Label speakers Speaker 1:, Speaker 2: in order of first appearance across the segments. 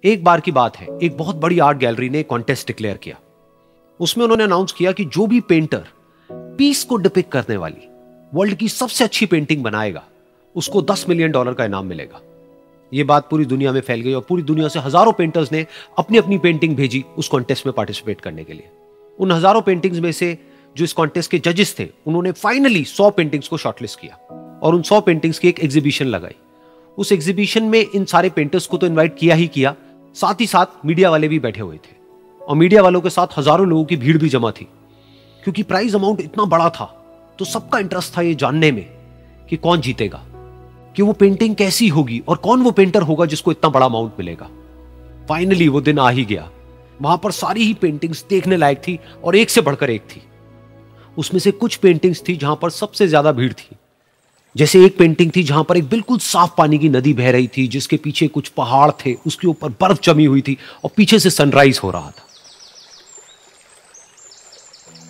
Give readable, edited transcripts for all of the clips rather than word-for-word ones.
Speaker 1: एक बार की बात है, एक बहुत बड़ी आर्ट गैलरी ने कॉन्टेस्ट डिक्लेयर किया। उसमें उन्होंने अनाउंस किया कि जो भी पेंटर पीस को डिपिक्ट करने वाली वर्ल्ड की सबसे अच्छी पेंटिंग बनाएगा उसको $10 मिलियन का इनाम मिलेगा। यह बात पूरी दुनिया में फैल गई और पूरी दुनिया से हजारों पेंटर्स ने अपनी अपनी पेंटिंग भेजी उस कॉन्टेस्ट में पार्टिसिपेट करने के लिए। उन हजारों पेंटिंग्स में से जो इस कॉन्टेस्ट के जजेस थे उन्होंने फाइनली 100 पेंटिंग्स को शॉर्टलिस्ट किया और उन 100 पेंटिंग्स की एक एग्जीबिशन लगाई। उस एग्जीबिशन में इन सारे पेंटर्स को तो इनवाइट किया ही किया, साथ ही साथ मीडिया वाले भी बैठे हुए थे और मीडिया वालों के साथ हजारों लोगों की भीड़ भी जमा थी। क्योंकि प्राइज अमाउंट इतना बड़ा था तो सबका इंटरेस्ट था ये जानने में कि कौन जीतेगा, कि वो पेंटिंग कैसी होगी और कौन वो पेंटर होगा जिसको इतना बड़ा अमाउंट मिलेगा। फाइनली वो दिन आ ही गया। वहां पर सारी ही पेंटिंग्स देखने लायक थी और एक से बढ़कर एक थी। उसमें से कुछ पेंटिंग्स थी जहां पर सबसे ज्यादा भीड़ थी। जैसे एक पेंटिंग थी जहां पर एक बिल्कुल साफ पानी की नदी बह रही थी, जिसके पीछे कुछ पहाड़ थे, उसके ऊपर बर्फ जमी हुई थी और पीछे से सनराइज हो रहा था।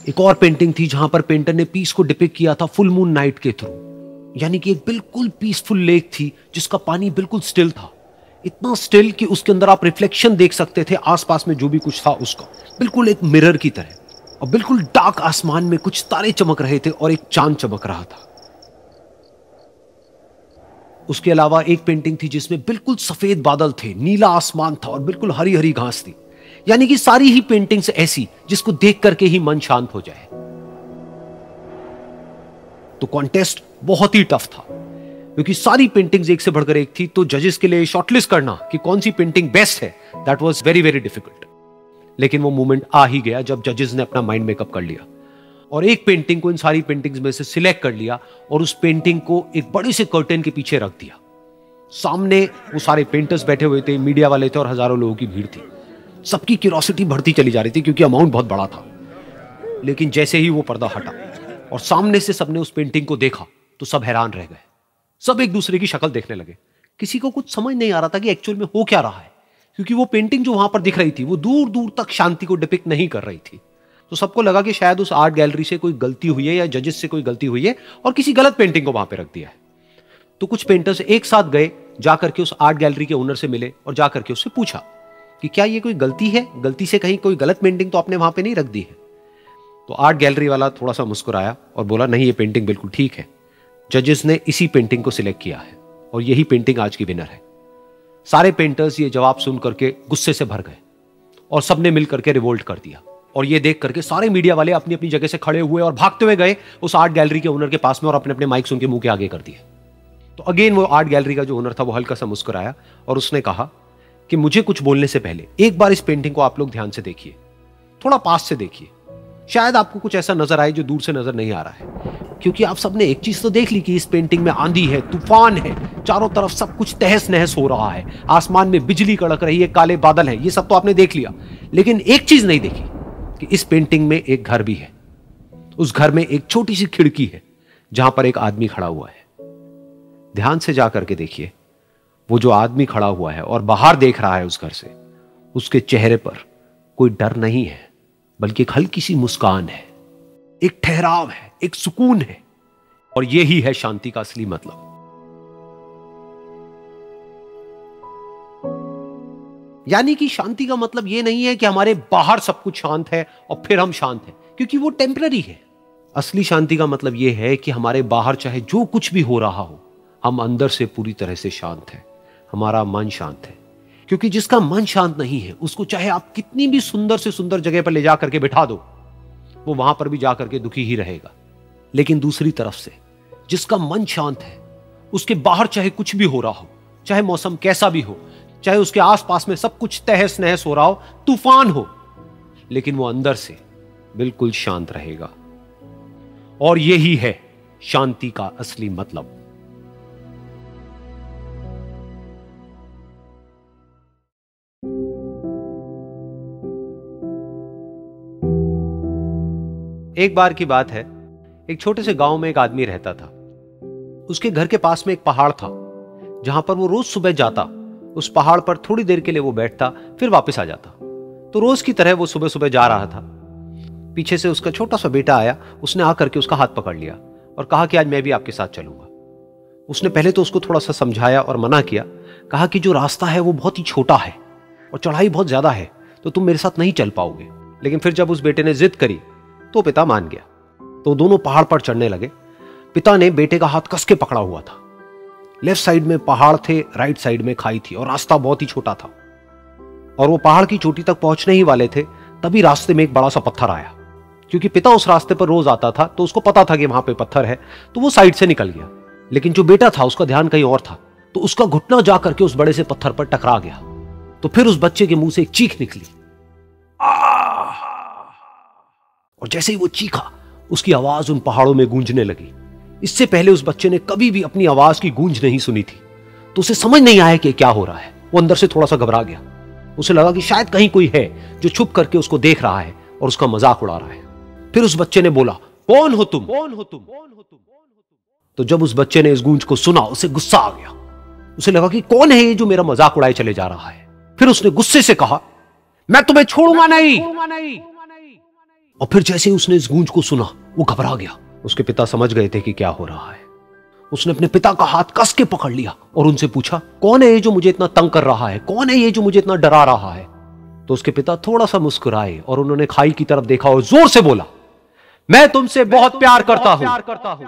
Speaker 1: एक और पेंटिंग थी जहां पर पेंटर ने पीस को डिपिक्ट किया था फुल मून नाइट के थ्रू, यानी कि एक बिल्कुल पीसफुल लेक थी जिसका पानी बिल्कुल स्टिल था, इतना स्टिल कि उसके अंदर आप रिफ्लेक्शन देख सकते थे आसपास में जो भी कुछ था उसका, बिल्कुल एक मिरर की तरह। और बिल्कुल डार्क आसमान में कुछ तारे चमक रहे थे और एक चांद चमक रहा था। उसके अलावा एक पेंटिंग थी जिसमें बिल्कुल सफेद बादल थे, नीला आसमान था और बिल्कुल हरी हरी घास थी। यानी कि सारी ही पेंटिंग्स ऐसी जिसको देख करके ही मन शांत हो जाए। तो कॉन्टेस्ट बहुत ही टफ था क्योंकि सारी पेंटिंग्स एक से बढ़कर एक थी। तो जजेस के लिए शॉर्टलिस्ट करना कि कौन सी पेंटिंग बेस्ट है, that was very very difficult. लेकिन वो मोमेंट आ ही गया जब जजेस ने अपना माइंड मेकअप कर लिया और एक पेंटिंग को इन सारी पेंटिंग्स में से सिलेक्ट कर लिया और उस पेंटिंग को एक बड़े से कर्टेन के पीछे रख दिया। सामने वो सारे पेंटर्स बैठे हुए थे, मीडिया वाले थे और हजारों लोगों की भीड़ थी। सबकी क्यूरियोसिटी बढ़ती चली जा रही थी क्योंकि अमाउंट बहुत बड़ा था। लेकिन जैसे ही वो पर्दा हटा और सामने से सबने उस पेंटिंग को देखा तो सब हैरान रह गए। सब एक दूसरे की शक्ल देखने लगे। किसी को कुछ समझ नहीं आ रहा था कि एक्चुअल में हो क्या रहा है, क्योंकि वो पेंटिंग जो वहां पर दिख रही थी वो दूर दूर तक शांति को डिपिक्ट नहीं कर रही थी। तो सबको लगा कि शायद उस आर्ट गैलरी से कोई गलती हुई है या जजेस से कोई गलती हुई है और किसी गलत पेंटिंग को वहां पे रख दिया है। तो कुछ पेंटर्स एक साथ गए, जाकर के उस आर्ट गैलरी के ओनर से मिले और जाकर के उससे पूछा कि क्या ये कोई गलती है, गलती से कहीं कोई गलत पेंटिंग तो आपने वहां पे नहीं रख दी है। तो आर्ट गैलरी वाला थोड़ा सा मुस्कुराया और बोला, नहीं, ये पेंटिंग बिल्कुल ठीक है। जजेस ने इसी पेंटिंग को सिलेक्ट किया है और यही पेंटिंग आज की विनर है। सारे पेंटर्स ये जवाब सुन करके गुस्से से भर गए और सबने मिल करके रिवोल्ट कर दिया। और ये देख करके सारे मीडिया वाले अपनी अपनी जगह से खड़े हुए और भागते हुए गए उस आर्ट गैलरी के ओनर के पास में और अपने अपने माइक्स उनके मुंह के आगे कर दिए। तो अगेन वो आर्ट गैलरी का जो ओनर था वो हल्का सा मुस्कुराया और उसने कहा कि मुझे कुछ बोलने से पहले एक बार इस पेंटिंग को आप लोग ध्यान से देखिए, थोड़ा पास से देखिए, शायद आपको कुछ ऐसा नजर आए जो दूर से नजर नहीं आ रहा है। क्योंकि आप सबने एक चीज तो देख ली कि इस पेंटिंग में आंधी है, तूफान है, चारों तरफ सब कुछ तहस नहस हो रहा है, आसमान में बिजली कड़क रही है, काले बादल है, ये सब तो आपने देख लिया। लेकिन एक चीज नहीं देखी कि इस पेंटिंग में एक घर भी है। उस घर में एक छोटी सी खिड़की है जहां पर एक आदमी खड़ा हुआ है। ध्यान से जाकर के देखिए, वो जो आदमी खड़ा हुआ है और बाहर देख रहा है उस घर से, उसके चेहरे पर कोई डर नहीं है बल्कि एक हल्की सी मुस्कान है, एक ठहराव है, एक सुकून है। और यही है शांति का असली मतलब। यानी कि शांति का मतलब यह नहीं है कि हमारे बाहर सब कुछ शांत है और फिर हम शांत हैं, क्योंकि वो टेम्पररी है। असली शांति का मतलब यह है कि हमारे बाहर चाहे जो कुछ भी हो रहा हो, हम अंदर से पूरी तरह से शांत हैं, हमारा मन शांत है। क्योंकि जिसका मन शांत नहीं है उसको चाहे आप कितनी भी सुंदर से सुंदर जगह पर ले जाकर के बिठा दो, वो वहां पर भी जाकर के दुखी ही रहेगा। लेकिन दूसरी तरफ से जिसका मन शांत है, उसके बाहर चाहे कुछ भी हो रहा हो, चाहे मौसम कैसा भी हो, चाहे उसके आसपास में सब कुछ तहस नहस हो रहा हो, तूफान हो, लेकिन वो अंदर से बिल्कुल शांत रहेगा। और यही है शांति का असली मतलब। एक बार की बात है, एक छोटे से गांव में एक आदमी रहता था। उसके घर के पास में एक पहाड़ था जहां पर वो रोज सुबह जाता, उस पहाड़ पर थोड़ी देर के लिए वो बैठता, फिर वापस आ जाता। तो रोज की तरह वो सुबह सुबह जा रहा था। पीछे से उसका छोटा सा बेटा आया, उसने आकर के उसका हाथ पकड़ लिया और कहा कि आज मैं भी आपके साथ चलूंगा। उसने पहले तो उसको थोड़ा सा समझाया और मना किया, कहा कि जो रास्ता है वो बहुत ही छोटा है और चढ़ाई बहुत ज्यादा है, तो तुम मेरे साथ नहीं चल पाओगे। लेकिन फिर जब उस बेटे ने जिद करी तो पिता मान गया। तो दोनों पहाड़ पर चढ़ने लगे। पिता ने बेटे का हाथ कस के पकड़ा हुआ था। लेफ्ट साइड में पहाड़ थे, राइट साइड में खाई थी और रास्ता बहुत ही छोटा था। और वो पहाड़ की चोटी तक पहुंचने ही वाले थे, तभी रास्ते में एक बड़ा सा पत्थर आया। क्योंकि पिता उस रास्ते पर रोज आता था तो उसको पता था कि वहां पे पत्थर है, तो वो साइड से निकल गया। लेकिन जो बेटा था उसका ध्यान कहीं और था, तो उसका घुटना जा करके उस बड़े से पत्थर पर टकरा गया। तो फिर उस बच्चे के मुंह से एक चीख निकली, और जैसे ही वो चीखा उसकी आवाज उन पहाड़ों में गूंजने लगी। इससे पहले उस बच्चे ने कभी भी अपनी आवाज की गूंज नहीं सुनी थी, तो उसे समझ नहीं आया कि क्या हो रहा है। वो अंदर से थोड़ा सा घबरा गया। उसे लगा कि शायद कहीं कोई है जो छुप करके उसको देख रहा है और उसका मजाक उड़ा रहा है। फिर उस बच्चे ने बोला, कौन हो तुम? तो जब उस बच्चे ने इस गूंज को सुना उसे गुस्सा आ गया। उसे लगा कि कौन है ये जो मेरा मजाक उड़ाए चले जा रहा है। फिर उसने गुस्से से कहा, मैं तुम्हें छोड़ूंगा नहीं। और फिर जैसे ही उसने इस गूंज को सुना वो घबरा गया। उसके पिता समझ गए थे कि क्या हो रहा है। उसने अपने पिता का हाथ कस के पकड़ लिया और उनसे पूछा, कौन है ये जो मुझे इतना तंग कर रहा है? कौन है ये जो मुझे इतना डरा रहा है? तो उसके पिता थोड़ा सा मुस्कुराए और उन्होंने खाई की तरफ देखा और जोर से बोला, मैं तुमसे बहुत प्यार करता हूं।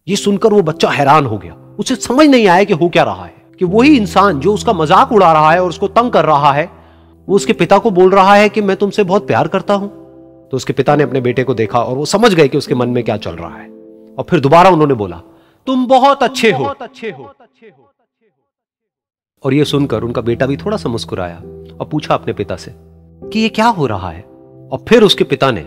Speaker 1: ये सुनकर वो बच्चा हैरान हो गया। उसे समझ नहीं आया कि हो क्या रहा है, कि वही इंसान जो उसका मजाक उड़ा रहा है और उसको तंग कर रहा है, वो उसके पिता को बोल रहा है कि मैं तुमसे बहुत प्यार करता हूं। तो उसके पिता ने अपने बेटे को देखा और वो समझ गए कि उसके मन में क्या चल रहा है। और फिर दोबारा उन्होंने बोला, तुम बहुत अच्छे हो। और ये सुनकर उनका बेटा भी थोड़ा सा मुस्कुराया और पूछा अपने पिता से कि ये क्या हो रहा है। और फिर उसके पिता ने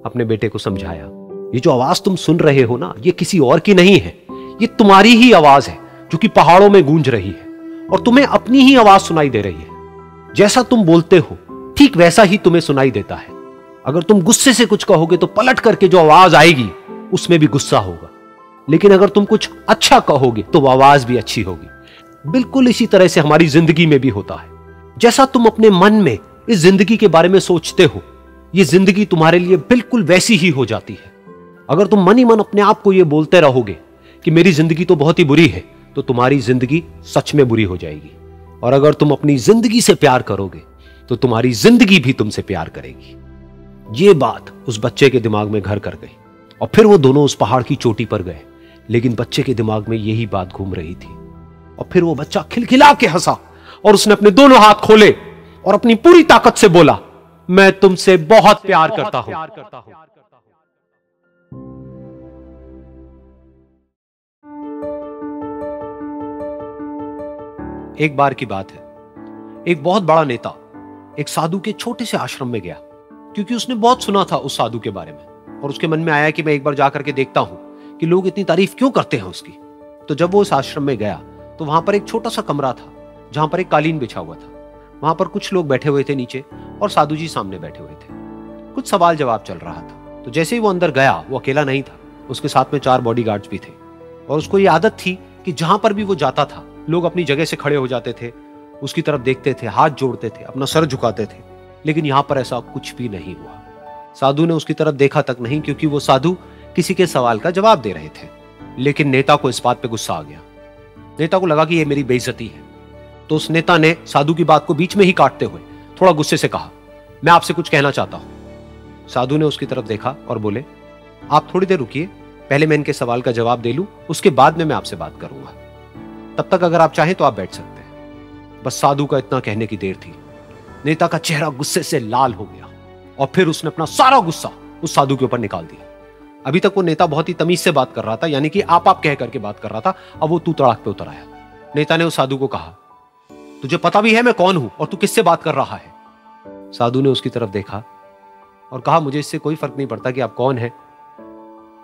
Speaker 1: अपने बेटे को समझाया, ये जो आवाज तुम सुन रहे हो ना, ये किसी और की नहीं है, ये तुम्हारी ही आवाज है जो कि पहाड़ों में गूंज रही है और तुम्हें अपनी ही आवाज सुनाई दे रही है। जैसा तुम बोलते हो ठीक वैसा ही तुम्हें सुनाई देता है। अगर तुम गुस्से से कुछ कहोगे तो पलट करके जो आवाज आएगी उसमें भी गुस्सा होगा, लेकिन अगर तुम कुछ अच्छा कहोगे तो वो आवाज भी अच्छी होगी। बिल्कुल इसी तरह से हमारी जिंदगी में भी होता है। जैसा तुम अपने मन में इस जिंदगी के बारे में सोचते हो, ये जिंदगी तुम्हारे लिए बिल्कुल वैसी ही हो जाती है। अगर तुम मन ही मन अपने आप को ये बोलते रहोगे कि मेरी जिंदगी तो बहुत ही बुरी है, तो तुम्हारी जिंदगी सच में बुरी हो जाएगी। और अगर तुम अपनी जिंदगी से प्यार करोगे तो तुम्हारी जिंदगी भी तुमसे प्यार करेगी। ये बात उस बच्चे के दिमाग में घर कर गई और फिर वो दोनों उस पहाड़ की चोटी पर गए। लेकिन बच्चे के दिमाग में यही बात घूम रही थी। और फिर वो बच्चा खिलखिला के हंसा और उसने अपने दोनों हाथ खोले और अपनी पूरी ताकत से बोला, मैं तुमसे बहुत प्यार करता हूं। एक बार की बात है, एक बहुत बड़ा नेता एक साधु के छोटे से आश्रम में गया, क्योंकि उसने बहुत सुना था उस साधु के बारे में और उसके मन में आया कि मैं एक बार जाकर के देखता हूं कि लोग इतनी तारीफ क्यों करते हैं उसकी। तो जब वो उस आश्रम में गया तो वहां पर एक छोटा सा कमरा था जहां पर एक कालीन बिछा हुआ था। वहां पर कुछ लोग बैठे हुए थे नीचे और साधु जी सामने बैठे हुए थे। कुछ सवाल जवाब चल रहा था। तो जैसे ही वो अंदर गया, वो अकेला नहीं था, उसके साथ में 4 बॉडीगार्ड्स भी थे। और उसको ये आदत थी कि जहां पर भी वो जाता था लोग अपनी जगह से खड़े हो जाते थे, उसकी तरफ देखते थे, हाथ जोड़ते थे, अपना सर झुकाते थे। लेकिन यहां पर ऐसा कुछ भी नहीं हुआ। साधु ने उसकी तरफ देखा तक नहीं, क्योंकि वो साधु किसी के सवाल का जवाब दे रहे थे। लेकिन नेता को इस बात पे गुस्सा आ गया। नेता को लगा कि ये मेरी बेइज्जती है। तो उस नेता ने साधु की बात को बीच में ही काटते हुए थोड़ा गुस्से से कहा, मैं आपसे कुछ कहना चाहता हूं। साधु ने उसकी तरफ देखा और बोले, आप थोड़ी देर रुकिए, पहले मैं इनके सवाल का जवाब दे लूं, उसके बाद में मैं आपसे बात करूंगा। तब तक अगर आप चाहें तो आप बैठ सकते हैं। बस साधु का इतना कहने की देर थी। नेता का चेहरा गुस्से से लाल हो गया और फिर उसने अपना सारा गुस्सा उस साधु के ऊपर निकाल दिया। अभी तक वो नेता बहुत ही तमीज से बात कर रहा था, यानी कि आप कह करके बात कर रहा था। अब वो तू तड़ाक पे उतर आया। नेता ने उस साधु को कहा, तुझे पता भी है मैं कौन हूं और तू किससे बात कर रहा है? साधु ने उसकी तरफ देखा और कहा, मुझे इससे कोई फर्क नहीं पड़ता कि आप कौन हैं,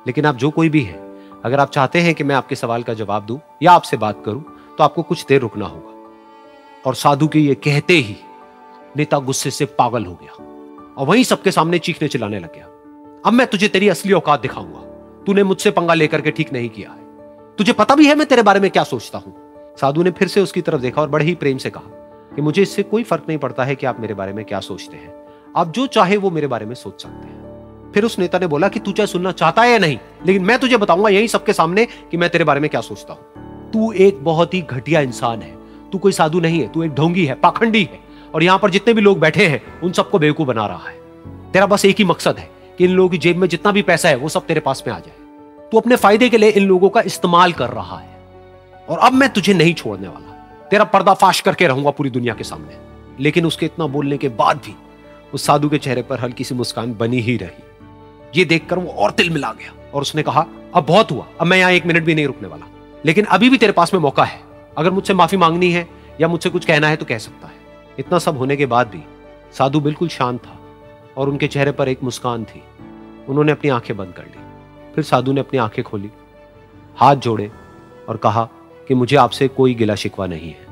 Speaker 1: लेकिन आप जो कोई भी हैं, अगर आप चाहते हैं कि मैं आपके सवाल का जवाब दूं या आपसे बात करूं तो आपको कुछ देर रुकना होगा। और साधु के ये कहते ही नेता गुस्से से पागल हो गया और वहीं सबके सामने चीखने चिल्लाने लग गया, अब मैं तुझे तेरी असली औकात दिखाऊंगा। तूने मुझसे पंगा लेकर के ठीक नहीं किया है। तुझे पता भी है मैं तेरे बारे में क्या सोचता हूं। साधु ने फिर से उसकी तरफ देखा और बड़े ही प्रेम से कहा कि मुझे इससे कोई फर्क नहीं पड़ता है कि आप मेरे बारे में क्या सोचते हैं। आप जो चाहे वो मेरे बारे में सोच सकते हैं। फिर उस नेता ने बोला कि तू चाहे सुनना चाहता है या नहीं, लेकिन मैं तुझे बताऊंगा यही सबके सामने कि मैं तेरे बारे में क्या सोचता हूं। तू एक बहुत ही घटिया इंसान है। तू कोई साधु नहीं है, तू एक ढोंगी है, पाखंडी है, और यहां पर जितने भी लोग बैठे हैं उन सबको बेवकूफ बना रहा है। तेरा बस एक ही मकसद है कि इन लोगों की जेब में जितना भी पैसा है वो सब तेरे पास में आ जाए। तू अपने फायदे के लिए इन लोगों का इस्तेमाल कर रहा है, और अब मैं तुझे नहीं छोड़ने वाला, तेरा पर्दाफाश करके रहूंगा पूरी दुनिया के सामने। लेकिन उसके इतना बोलने के बाद भी उस साधु के चेहरे पर हल्की सी मुस्कान बनी ही रही। ये देखकर वो और तिल मिला गया और उसने कहा, अब बहुत हुआ, अब मैं यहां 1 मिनट भी नहीं रुकने वाला, लेकिन अभी भी तेरे पास में मौका है। अगर मुझसे माफी मांगनी है या मुझसे कुछ कहना है तो कह सकता है। इतना सब होने के बाद भी साधु बिल्कुल शांत था और उनके चेहरे पर एक मुस्कान थी। उन्होंने अपनी आंखें बंद कर ली। फिर साधु ने अपनी आंखें खोली, हाथ जोड़े और कहा कि मुझे आपसे कोई गिला शिकवा नहीं है,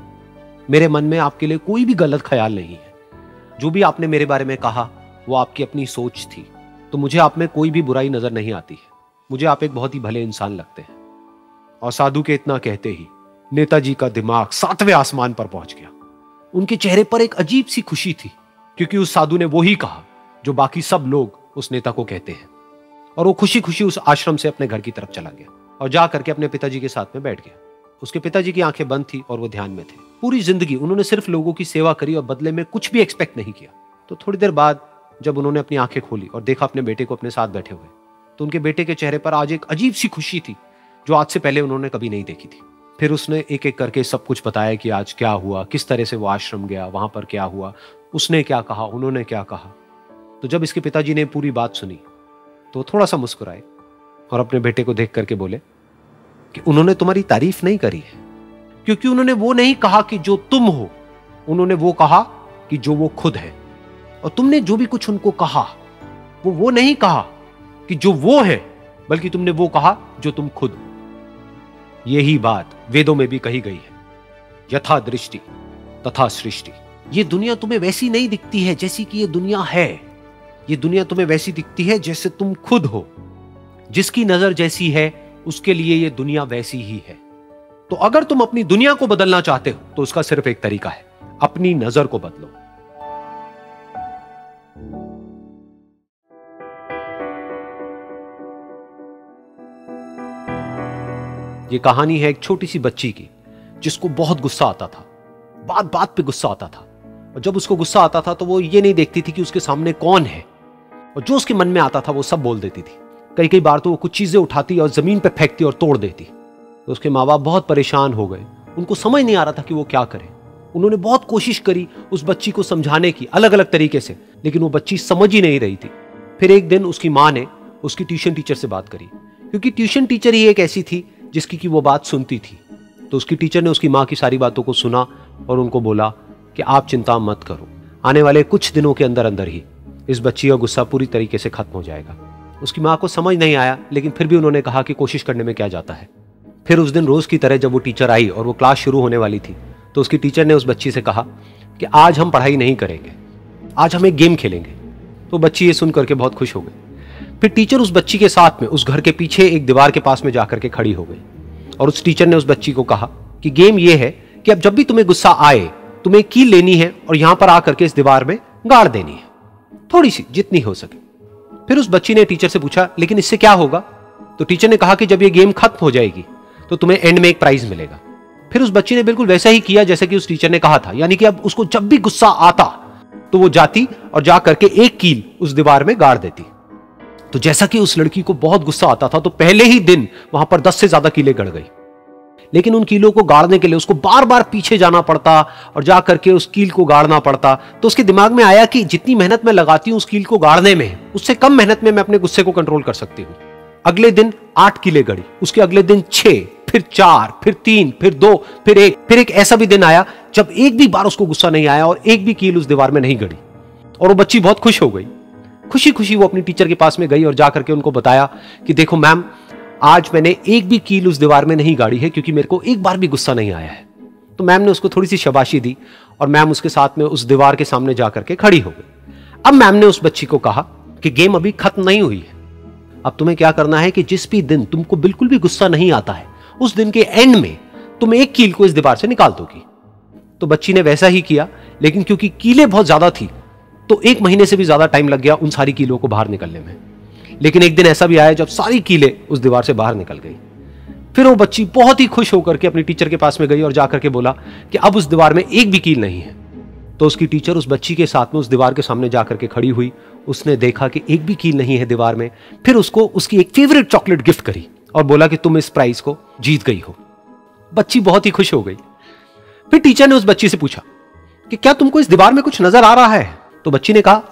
Speaker 1: मेरे मन में आपके लिए कोई भी गलत ख्याल नहीं है। जो भी आपने मेरे बारे में कहा वो आपकी अपनी सोच थी, तो मुझे आप में कोई भी बुराई नजर नहीं आती है। मुझे आप एक बहुत ही भले इंसान लगते हैं। और साधु के इतना कहते ही नेताजी का दिमाग 7वें आसमान पर पहुंच गया। उनके चेहरे पर एक अजीब सी खुशी थी, क्योंकि उस साधु ने वो ही कहा जो बाकी सब लोग उस नेता को कहते हैं। और वो खुशी खुशी उस आश्रम से अपने घर की तरफ चला गया और जा करके अपने पिताजी के साथ में बैठ गया। उसके पिताजी की आंखें बंद थी और वो ध्यान में थे। पूरी जिंदगी उन्होंने सिर्फ लोगों की सेवा करी और बदले में कुछ भी एक्सपेक्ट नहीं किया। तो थोड़ी देर बाद जब उन्होंने अपनी आंखें खोली और देखा अपने बेटे को अपने साथ बैठे हुए, तो उनके बेटे के चेहरे पर आज एक अजीब सी खुशी थी जो आज से पहले उन्होंने कभी नहीं देखी थी। फिर उसने एक एक करके सब कुछ बताया कि आज क्या हुआ, किस तरह से वो आश्रम गया, वहां पर क्या हुआ, उसने क्या कहा, उन्होंने क्या कहा। तो जब इसके पिताजी ने पूरी बात सुनी तो थोड़ा सा मुस्कुराए और अपने बेटे को देख करके बोले कि उन्होंने तुम्हारी तारीफ नहीं करी है, क्योंकि उन्होंने वो नहीं कहा कि जो तुम हो, उन्होंने वो कहा कि जो वो खुद है। और तुमने जो भी कुछ उनको कहा वो नहीं कहा कि जो वो है, बल्कि तुमने वो कहा जो तुम खुद हो। यही बात वेदों में भी कही गई है, यथा दृष्टि तथा सृष्टि। ये दुनिया तुम्हें वैसी नहीं दिखती है जैसी कि ये दुनिया है। ये दुनिया तुम्हें वैसी दिखती है जैसे तुम खुद हो। जिसकी नजर जैसी है उसके लिए ये दुनिया वैसी ही है। तो अगर तुम अपनी दुनिया को बदलना चाहते हो तो उसका सिर्फ एक तरीका है, अपनी नजर को बदलो। ये कहानी है एक छोटी सी बच्ची की जिसको बहुत गुस्सा आता था, बात बात पे गुस्सा आता था। और जब उसको गुस्सा आता था तो वो ये नहीं देखती थी कि उसके सामने कौन है, और जो उसके मन में आता था वो सब बोल देती थी। कई कई बार तो वो कुछ चीजें उठाती और जमीन पे फेंकती और तोड़ देती। तो उसके माँ बाप बहुत परेशान हो गए, उनको समझ नहीं आ रहा था कि वो क्या करे। उन्होंने बहुत कोशिश करी उस बच्ची को समझाने की अलग अलग तरीके से, लेकिन वो बच्ची समझ ही नहीं रही थी। फिर एक दिन उसकी माँ ने उसकी ट्यूशन टीचर से बात करी, क्योंकि ट्यूशन टीचर ही एक ऐसी थी जिसकी कि वो बात सुनती थी। तो उसकी टीचर ने उसकी माँ की सारी बातों को सुना और उनको बोला कि आप चिंता मत करो, आने वाले कुछ दिनों के अंदर अंदर ही इस बच्ची का गुस्सा पूरी तरीके से खत्म हो जाएगा। उसकी माँ को समझ नहीं आया, लेकिन फिर भी उन्होंने कहा कि कोशिश करने में क्या जाता है। फिर उस दिन रोज की तरह जब वो टीचर आई और वो क्लास शुरू होने वाली थी, तो उसकी टीचर ने उस बच्ची से कहा कि आज हम पढ़ाई नहीं करेंगे, आज हम एक गेम खेलेंगे। तो बच्ची ये सुन करके बहुत खुश हो गई। फिर टीचर उस बच्ची के साथ में उस घर के पीछे एक दीवार के पास में जाकर के खड़ी हो गई और उस टीचर ने उस बच्ची को कहा कि गेम ये है कि अब जब भी तुम्हें गुस्सा आए, तुम्हें कील लेनी है और यहां पर आकर के इस दीवार में गाड़ देनी है, थोड़ी सी, जितनी हो सके। फिर उस बच्ची ने टीचर से पूछा, लेकिन इससे क्या होगा? तो टीचर ने कहा कि जब ये गेम खत्म हो जाएगी तो तुम्हें एंड में एक प्राइज मिलेगा। फिर उस बच्ची ने बिल्कुल वैसा ही किया जैसे कि उस टीचर ने कहा था, यानी कि अब उसको जब भी गुस्सा आता तो वो जाती और जा करके एक कील उस दीवार में गाड़ देती। तो जैसा कि उस लड़की को बहुत गुस्सा आता था, तो पहले ही दिन वहां पर 10 से ज्यादा कीलें गड़ गई। लेकिन उन कीलों को गाड़ने के लिए उसको बार बार पीछे जाना पड़ता और जा करके उस कील को गाड़ना पड़ता। तो उसके दिमाग में आया कि जितनी मेहनत मैं लगाती हूं उस कील को गाड़ने में, उससे कम मेहनत में मैं अपने गुस्से को कंट्रोल कर सकती हूं। अगले दिन 8 कीलें गड़ी, उसके अगले दिन 6, फिर 4, फिर 3, फिर 2, फिर 1। फिर एक ऐसा भी दिन आया जब एक भी बार उसको गुस्सा नहीं आया और एक भी कील उस दीवार में नहीं गड़ी। और वो बच्ची बहुत खुश हो गई। खुशी खुशी वो अपनी टीचर के पास में गई और जाकर के उनको बताया कि देखो मैम, आज मैंने एक भी कील उस दीवार में नहीं गाड़ी है, क्योंकि मेरे को एक बार भी गुस्सा नहीं आया है। तो मैम ने उसको थोड़ी सी शाबाशी दी और मैम उसके साथ में उस दीवार के सामने जाकर के खड़ी हो गई। अब मैम ने उस बच्ची को कहा कि गेम अभी खत्म नहीं हुई है, अब तुम्हें क्या करना है कि जिस भी दिन तुमको बिल्कुल भी गुस्सा नहीं आता है, उस दिन के एंड में तुम एक कील को इस दीवार से निकाल दोगी। तो बच्ची ने वैसा ही किया, लेकिन क्योंकि कीलें बहुत ज्यादा थी तो 1 महीने से भी ज्यादा टाइम लग गया उन सारी कीलों को बाहर निकलने में। लेकिन एक दिन ऐसा भी आया जब सारी कीलें उस दीवार से बाहर निकल गई। फिर वो बच्ची बहुत ही खुश होकर के अपनी टीचर के पास में गई और जाकर के बोला कि अब उस दीवार में एक भी कील नहीं है। तो उसकी टीचर उस बच्ची के साथ में उस दीवार के सामने जाकर के खड़ी हुई। उसने देखा कि एक भी कील नहीं है दीवार में। फिर उसको उसकी एक फेवरेट चॉकलेट गिफ्ट करी और बोला कि तुम इस प्राइज को जीत गई हो। बच्ची बहुत ही खुश हो गई। फिर टीचर ने उस बच्ची से पूछा कि क्या तुमको इस दीवार में कुछ नजर आ रहा है? तो बच्ची ने कहा,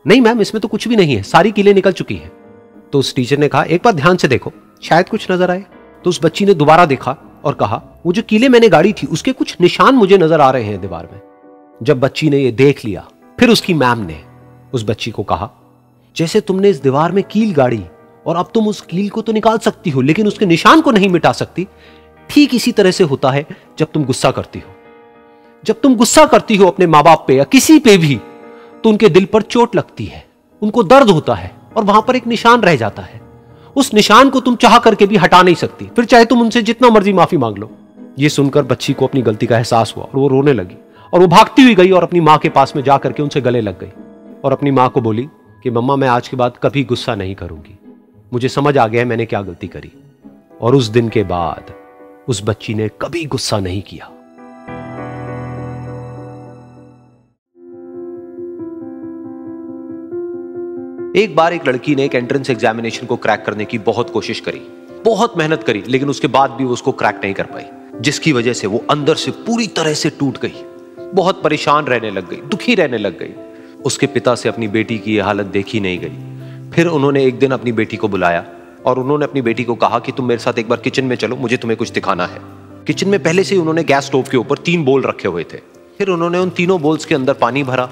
Speaker 1: नहीं मैम, इसमें तो कुछ भी नहीं है, सारी कीलें निकल चुकी हैं। तो उस टीचर ने कहा, एक बार ध्यान से देखो, शायद कुछ नजर आए। तो उस बच्ची ने दोबारा देखा और कहा, वो जो कीलें मैंने गाड़ी थी उसके कुछ निशान मुझे नजर आ रहे हैं दीवार में। जब बच्ची ने ये देख लिया, फिर उसकी मैम ने उस बच्ची को कहा, जैसे तुमने इस दीवार में कील गाड़ी और अब तुम उस कील को तो निकाल सकती हो लेकिन उसके निशान को नहीं मिटा सकती, ठीक इसी तरह से होता है जब तुम गुस्सा करती हो। जब तुम गुस्सा करती हो अपने माँ बाप पे या किसी पे भी, तो उनके दिल पर चोट लगती है, उनको दर्द होता है और वहां पर एक निशान रह जाता है। उस निशान को तुम चाह करके भी हटा नहीं सकती, फिर चाहे तुम उनसे जितना मर्जी माफी मांग लो। यह सुनकर बच्ची को अपनी गलती का एहसास हुआ और वो रोने लगी और वो भागती हुई गई और अपनी माँ के पास में जाकर के उनसे गले लग गई और अपनी माँ को बोली कि मम्मा, मैं आज के बाद कभी गुस्सा नहीं करूंगी, मुझे समझ आ गया है मैंने क्या गलती करी। और उस दिन के बाद उस बच्ची ने कभी गुस्सा नहीं किया। एक बार एक लड़की ने एक एंट्रेंस एग्जामिनेशन को क्रैक करने की बहुत कोशिश करी, बहुत मेहनत करी, लेकिन उसके बाद भी वो उसको क्रैक नहीं कर पाई, जिसकी वजह से वो अंदर से पूरी तरह से टूट गई, बहुत परेशान रहने लग गई, दुखी रहने लग गई। उसके पिता से अपनी बेटी की यह हालत देखी नहीं गई। फिर उन्होंने एक दिन अपनी बेटी को बुलाया और उन्होंने अपनी बेटी को कहा कि तुम मेरे साथ एक बार किचन में चलो, मुझे तुम्हें कुछ दिखाना है। किचन में पहले से ही उन्होंने गैस स्टोव के ऊपर 3 बोल रखे हुए थे। फिर उन्होंने उन तीनों बोल्स के अंदर पानी भरा,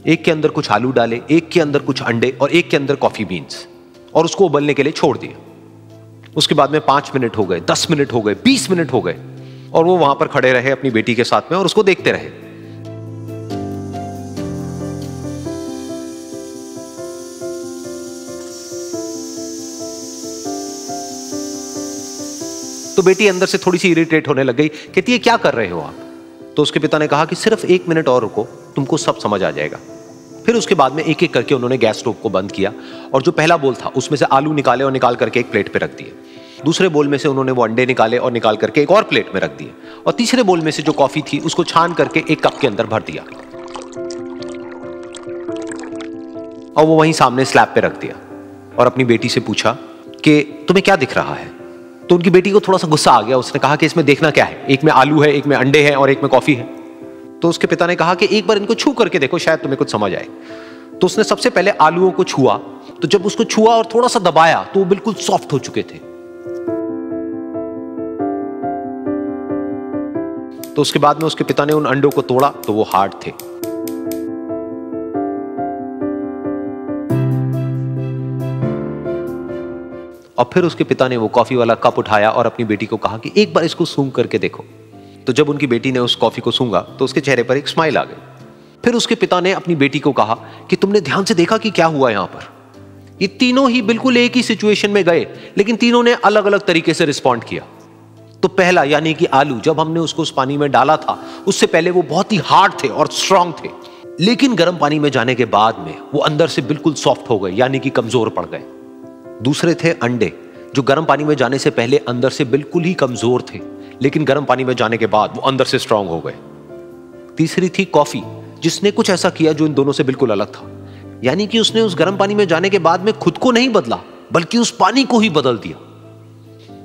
Speaker 1: एक के अंदर कुछ आलू डाले, एक के अंदर कुछ अंडे और एक के अंदर कॉफी बीन्स, और उसको उबलने के लिए छोड़ दिया। उसके बाद में 5 मिनट हो गए, 10 मिनट हो गए, 20 मिनट हो गए और वो वहां पर खड़े रहे अपनी बेटी के साथ में और उसको देखते रहे। तो बेटी अंदर से थोड़ी सी इरिटेट होने लग गई, कहती है क्या कर रहे हो आप? तो उसके पिता ने कहा कि सिर्फ 1 मिनट और रुको, तुमको सब समझ आ जाएगा। फिर उसके बाद में एक एक करके उन्होंने गैस स्टोव को बंद किया और जो पहला बोल था उसमें से आलू निकाले और निकाल करके एक प्लेट पे रख दिए। दूसरे बोल में से उन्होंने वो अंडे निकाले और निकाल करके एक और प्लेट में रख दिए और तीसरे बोल में से जो कॉफी थी उसको छान करके एक कप के अंदर भर दिया और वो वहीं सामने स्लैब पे रख दिया और अपनी बेटी से पूछा कि तुम्हें क्या दिख रहा है? तो उनकी बेटी को थोड़ा सा गुस्सा आ गया। उसने कहा कि इसमें देखना क्या है, एक में आलू है, एक में अंडे हैं और एक में कॉफी है। तो उसके पिता ने कहा कि एक बार इनको छू करके देखो, शायद तुम्हें कुछ समझ आए। तो उसने सबसे पहले आलूओं को छुआ, तो जब उसको छुआ और थोड़ा सा दबाया तो वो बिल्कुल सॉफ्ट हो चुके थे। तो उसके बाद में उसके पिता ने उन अंडों को तोड़ा तो वो हार्ड थे। और फिर उसके पिता ने वो कॉफी वाला कप उठाया और अपनी बेटी को कहा कि एक बार इसको सूंघ करके देखो। तो जब उनकी बेटी ने उस कॉफी को सूंघा तो उसके चेहरे पर एक स्माइल आ गई। फिर उसके पिता ने अपनी बेटी को कहा कि तुमने ध्यान से देखा कि क्या हुआ यहां पर? ये तीनों ही बिल्कुल एक ही सिचुएशन में गए, लेकिन तीनों ने अलग अलग तरीके से रिस्पॉन्ड किया। तो पहला यानी कि आलू, जब हमने उसको उस पानी में डाला था उससे पहले वो बहुत ही हार्ड थे और स्ट्रांग थे, लेकिन गर्म पानी में जाने के बाद में वो अंदर से बिल्कुल सॉफ्ट हो गए, यानी कि कमजोर पड़ गए। दूसरे थे अंडे, जो गर्म पानी में जाने से पहले अंदर से बिल्कुल ही कमजोर थे, लेकिन गर्म पानी में जाने के बाद वो अंदर से स्ट्रांग हो गए। तीसरी थी कॉफी, जिसने कुछ ऐसा किया जो इन दोनों से बिल्कुल अलग था, यानी कि उसने उस गर्म पानी में जाने के बाद में खुद को नहीं बदला बल्कि उस पानी को ही बदल दिया।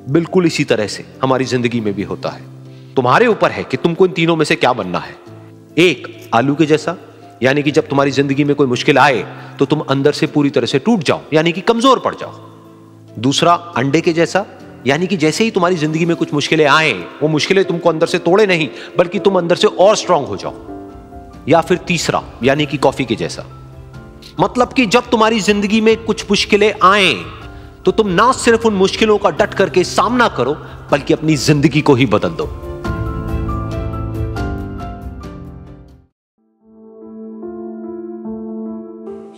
Speaker 1: बिल्कुल इसी तरह से हमारी जिंदगी में भी होता है। तुम्हारे ऊपर है कि तुमको इन तीनों में से क्या बनना है। एक, आलू के जैसा, यानी कि जब तुम्हारी जिंदगी में कोई मुश्किल आए तो तुम अंदर से पूरी तरह से टूट जाओ, यानी कि कमजोर पड़ जाओ। दूसरा, अंडे के जैसा, यानी कि जैसे ही तुम्हारी जिंदगी में कुछ मुश्किलें आए, वो मुश्किलें तुमको अंदर से तोड़े नहीं बल्कि तुम अंदर से और स्ट्रांग हो जाओ। या फिर तीसरा, यानी कि कॉफी के जैसा, मतलब कि जब तुम्हारी जिंदगी में कुछ मुश्किलें आए तो तुम ना सिर्फ उन मुश्किलों का डट करके सामना करो बल्कि अपनी जिंदगी को ही बदल दो।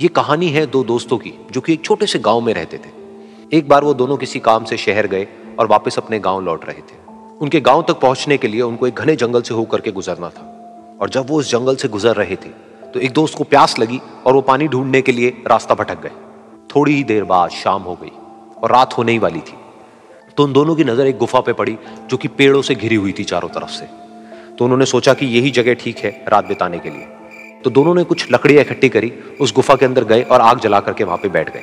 Speaker 1: ये कहानी है 2 दोस्तों की जो कि एक छोटे से गांव में रहते थे। एक बार वो दोनों किसी काम से शहर गए और वापस अपने गांव लौट रहे थे। उनके गांव तक पहुंचने के लिए उनको एक घने जंगल से होकर के गुजरना था, और जब वो उस जंगल से गुजर रहे थे तो एक दोस्त को प्यास लगी और वो पानी ढूंढने के लिए रास्ता भटक गए। थोड़ी ही देर बाद शाम हो गई और रात होने ही वाली थी। तो उन दोनों की नजर एक गुफा पे पड़ी जो कि पेड़ों से घिरी हुई थी चारों तरफ से। तो उन्होंने सोचा कि यही जगह ठीक है रात बिताने के लिए। तो दोनों ने कुछ लकड़ियां इकट्ठी करी, उस गुफा के अंदर गए और आग जला करके वहां पे बैठ गए।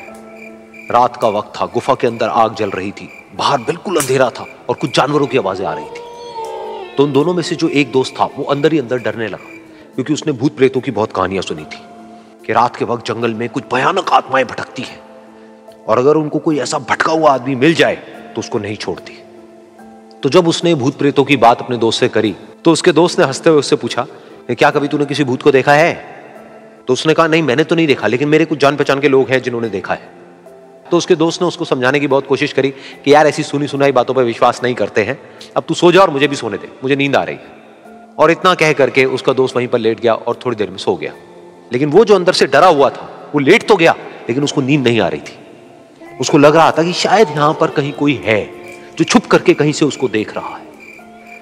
Speaker 1: रात का वक्त था, गुफा के अंदर आग जल रही थी, बाहर बिल्कुल अंधेरा था और कुछ जानवरों की आवाजें आ रही थी। तो उन दोनों में से जो एक दोस्त था वो अंदर ही अंदर डरने लगा, क्योंकि उसने भूत प्रेतों की बहुत कहानियां सुनी थी कि रात के वक्त जंगल में कुछ भयानक आत्माएं भटकती हैं और अगर उनको कोई ऐसा भटका हुआ आदमी मिल जाए तो उसको नहीं छोड़ती। तो जब उसने भूत प्रेतों की बात अपने दोस्त से करी तो उसके दोस्त ने हंसते हुए उससे पूछा, क्या कभी तूने किसी भूत को देखा है? तो उसने कहा, नहीं मैंने तो नहीं देखा, लेकिन मेरे कुछ जान पहचान के लोग हैं जिन्होंने देखा है। तो उसके दोस्त ने उसको समझाने की बहुत कोशिश करी कि यार ऐसी सुनी सुनाई बातों पर विश्वास नहीं करते हैं, अब तू सो जा और मुझे भी सोने दे, मुझे नींद आ रही है। और इतना कह करके उसका दोस्त वहीं पर लेट गया और थोड़ी देर में सो गया। लेकिन वो जो अंदर से डरा हुआ था वो लेट तो गया, लेकिन उसको नींद नहीं आ रही थी। उसको लग रहा था कि शायद यहां पर कहीं कोई है जो छुप करके कहीं से उसको देख रहा है।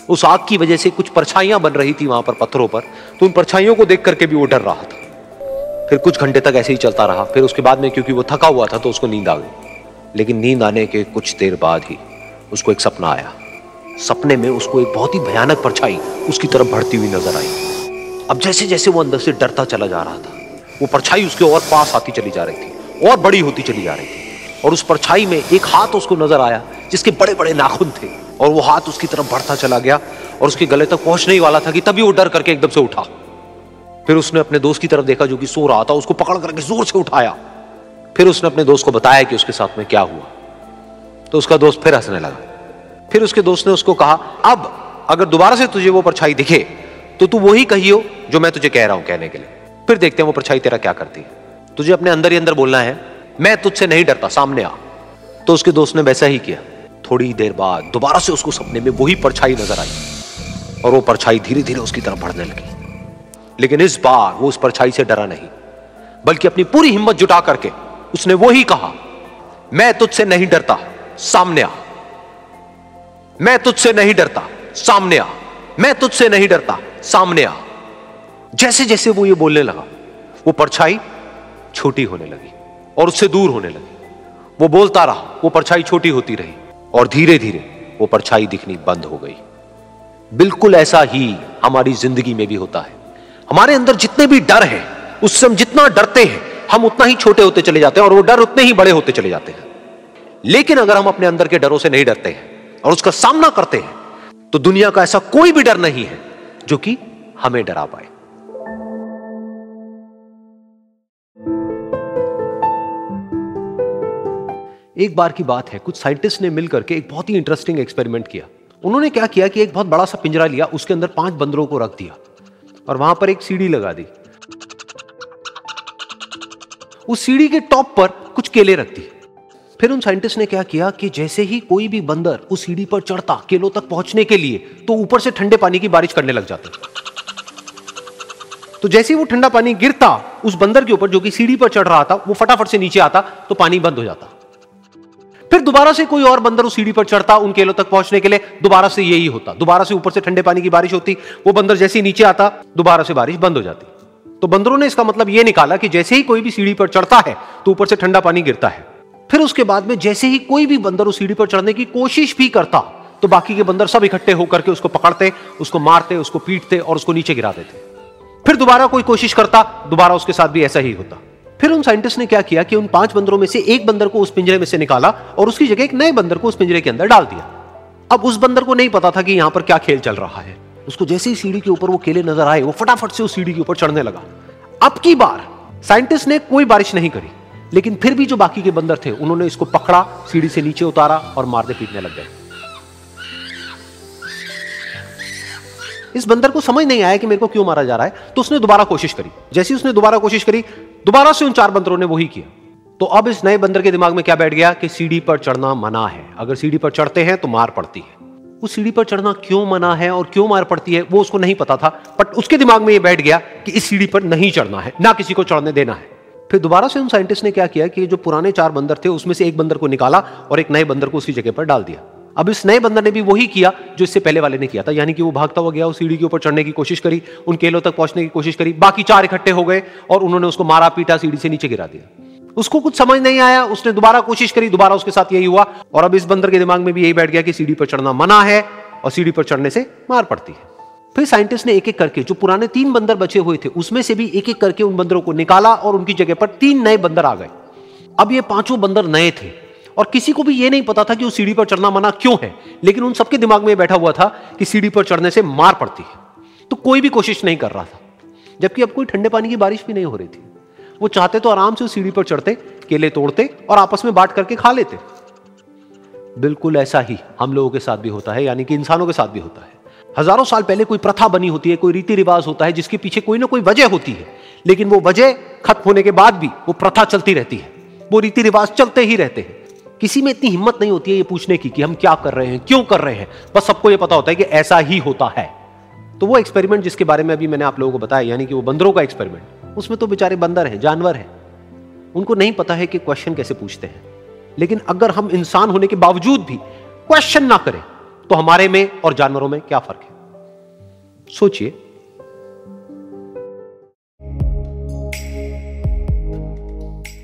Speaker 1: उस आग की वजह से कुछ परछाइयां बन रही थी वहां पर पत्थरों पर, तो उन परछाइयों को देख करके भी वो डर रहा था। फिर कुछ घंटे तक ऐसे ही चलता रहा। फिर उसके बाद में क्योंकि वो थका हुआ था तो उसको नींद आ गई। लेकिन नींद आने के कुछ देर बाद ही उसको एक सपना आया। सपने में उसको एक बहुत ही भयानक परछाई उसकी तरफ बढ़ती हुई नजर आई। अब जैसे जैसे वो अंदर से डरता चला जा रहा था, वो परछाई उसके और पास आती चली जा रही थी और बड़ी होती चली जा रही थी। और उस परछाई में एक हाथ उसको नजर आया जिसके बड़े बड़े नाखून थे, और वो हाथ उसकी तरफ बढ़ता चला गया और उसके गले तक पहुंचने ही वाला था कि तभी वो डर करके एकदम से उठा। फिर उसने अपने दोस्त की तरफ देखा जो कि सो रहा था, उसको पकड़ करके जोर से उठाया। फिर उसने अपने दोस्त को बताया कि उसके साथ में क्या हुआ। तो उसका दोस्त फिर हंसने लगा। फिर उसके दोस्त ने उसको कहा, अब अगर दोबारा से तुझे वो परछाई दिखे तो तू वही कहियो जो मैं तुझे कह रहा हूं कहने के लिए, फिर देखते हैं वो परछाई तेरा क्या करती है। तुझे अपने अंदर ही अंदर बोलना है, मैं तुझसे नहीं डरता, सामने आ। तो उसके दोस्त ने वैसा ही किया। थोड़ी देर बाद दोबारा से उसको सपने में वही परछाई नजर आई और वो परछाई धीरे धीरे उसकी तरफ बढ़ने लगी। लेकिन इस बार वो उस परछाई से डरा नहीं, बल्कि अपनी पूरी हिम्मत जुटा करके उसने वही कहा, मैं तुझसे नहीं डरता, सामने आ। मैं तुझसे नहीं डरता, सामने आ। मैं तुझसे नहीं डरता, सामने आ। जैसे जैसे वो ये बोलने लगा, वो परछाई छोटी होने लगी और उससे दूर होने लगी। वो बोलता रहा, वो परछाई छोटी होती रही और धीरे धीरे वो परछाई दिखनी बंद हो गई। बिल्कुल ऐसा ही हमारी जिंदगी में भी होता है। हमारे अंदर जितने भी डर हैं, उससे हम जितना डरते हैं हम उतना ही छोटे होते चले जाते हैं और वो डर उतने ही बड़े होते चले जाते हैं। लेकिन अगर हम अपने अंदर के डरों से नहीं डरते हैं और उसका सामना करते हैं तो दुनिया का ऐसा कोई भी डर नहीं है जो कि हमें डरा पाए। एक बार की बात है, कुछ साइंटिस्ट ने मिलकर के एक बहुत ही इंटरेस्टिंग एक्सपेरिमेंट किया। उन्होंने क्या किया कि एक बहुत बड़ा सा पिंजरा लिया, उसके अंदर 5 बंदरों को रख दिया और वहां पर एक सीढ़ी लगा दी। उस सीढ़ी के टॉप पर कुछ केले रख दी। फिर उन साइंटिस्ट ने क्या किया कि जैसे ही कोई भी बंदर उस सीढ़ी पर चढ़ता केलों तक पहुंचने के लिए, तो ऊपर से ठंडे पानी की बारिश करने लग जाते। तो जैसे ही वो ठंडा पानी गिरता उस बंदर के ऊपर जो कि सीढ़ी पर चढ़ रहा था, वो फटाफट से नीचे आता तो पानी बंद हो जाता। फिर दोबारा से कोई और बंदर उस सीढ़ी पर चढ़ता उन केलों तक पहुंचने के लिए, दोबारा से यही होता। दोबारा से ऊपर से ठंडे पानी की बारिश होती, वो बंदर जैसे ही नीचे आता दोबारा से बारिश बंद हो जाती। तो बंदरों ने इसका मतलब यह निकाला कि जैसे ही कोई भी सीढ़ी पर चढ़ता है तो ऊपर से ठंडा पानी गिरता है। फिर उसके बाद में जैसे ही कोई भी बंदर उस सीढ़ी पर चढ़ने की कोशिश भी करता तो बाकी के बंदर सब इकट्ठे होकर के उसको पकड़ते, उसको मारते, उसको पीटते और उसको नीचे गिरा देते। फिर दोबारा कोई कोशिश करता, दोबारा उसके साथ भी ऐसा ही होता। फिर उन साइंटिस्ट ने क्या किया कि उन 5 बंदरों में से एक बंदर को उस पिंजरे में से निकाला और उसकी जगह एक नए बंदर को उस पिंजरे के अंदर डाल दिया। अब उस बंदर को नहीं पता था कि यहां पर क्या खेल चल रहा है। उसको जैसे ही सीढ़ी के ऊपर वो केले नजर आए, वो फटाफट से उस सीढ़ी के ऊपर चढ़ने लगा। अब की बार साइंटिस्ट ने कोई बारिश नहीं करी, लेकिन फिर भी जो बाकी के बंदर थे उन्होंने इसको पकड़ा, सीढ़ी से नीचे उतारा और मारने पीटने लग गए। इस बंदर को समझ नहीं आया कि मेरे को क्यों मारा जा रहा है, तो उसने दोबारा कोशिश करी। जैसे उसने दोबारा कोशिश करी, दोबारा से उन 4 बंदरों ने वही किया। तो अब इस नए बंदर के दिमाग में क्या बैठ गया कि सीढ़ी पर चढ़ना मना है, अगर सीढ़ी पर चढ़ते हैं तो मार पड़ती है। उस सीढ़ी पर चढ़ना क्यों मना है और क्यों मार पड़ती है वो उसको नहीं पता था, बट उसके दिमाग में यह बैठ गया कि इस सीढ़ी पर नहीं चढ़ना है, ना किसी को चढ़ने देना है। फिर दोबारा से उन साइंटिस्ट ने क्या किया कि जो पुराने 4 बंदर थे उसमें से एक बंदर को निकाला और एक नए बंदर को उसी जगह पर डाल दिया। अब इस नए बंदर ने भी वही किया जो इससे पहले वाले ने किया था, यानी कि वो भागता हुआ गया, उस सीढ़ी के ऊपर चढ़ने की कोशिश करी, उन केलों तक पहुंचने की कोशिश करी। बाकी 4 इकट्ठे हो गए और उन्होंने उसको मारा पीटा, सीढ़ी से नीचे गिरा दिया। उसको कुछ समझ नहीं आया, उसने दोबारा कोशिश करी, दोबारा उसके साथ यही हुआ। और अब इस बंदर के दिमाग में भी यही बैठ गया कि सीढ़ी पर चढ़ना मना है और सीढ़ी पर चढ़ने से मार पड़ती है। फिर साइंटिस्ट ने एक एक करके जो पुराने 3 बंदर बचे हुए थे उसमें से भी एक एक करके उन बंदरों को निकाला और उनकी जगह पर 3 नए बंदर आ गए। अब ये 5 बंदर नए थे और किसी को भी ये नहीं पता था कि उस सीढ़ी पर चढ़ना मना क्यों है, लेकिन उन सबके दिमाग में बैठा हुआ था कि सीढ़ी पर चढ़ने से मार पड़ती है। तो कोई भी कोशिश नहीं कर रहा था, जबकि अब कोई ठंडे पानी की बारिश भी नहीं हो रही थी। वो चाहते तो आराम से उस सीढ़ी पर चढ़ते, केले तोड़ते और आपस में बांट करके खा लेते। बिल्कुल ऐसा ही हम लोगों के साथ भी होता है, यानी कि इंसानों के साथ भी होता है। हजारों साल पहले कोई प्रथा बनी होती है, कोई रीति रिवाज होता है जिसके पीछे कोई ना कोई वजह होती है, लेकिन वो वजह खत्म होने के बाद भी वो प्रथा चलती रहती है, वो रीति रिवाज चलते ही रहते हैं। किसी में इतनी हिम्मत नहीं होती है ये पूछने की कि हम क्या कर रहे हैं, क्यों कर रहे हैं। बस सबको ये पता होता है कि ऐसा ही होता है। तो वो एक्सपेरिमेंट जिसके बारे में अभी मैंने आप लोगों को बताया, यानी कि वो बंदरों का एक्सपेरिमेंट, उसमें तो बेचारे बंदर हैं, जानवर हैं, उनको नहीं पता है कि क्वेश्चन कैसे पूछते हैं। लेकिन अगर हम इंसान होने के बावजूद भी क्वेश्चन ना करें तो हमारे में और जानवरों में क्या फर्क है, सोचिए।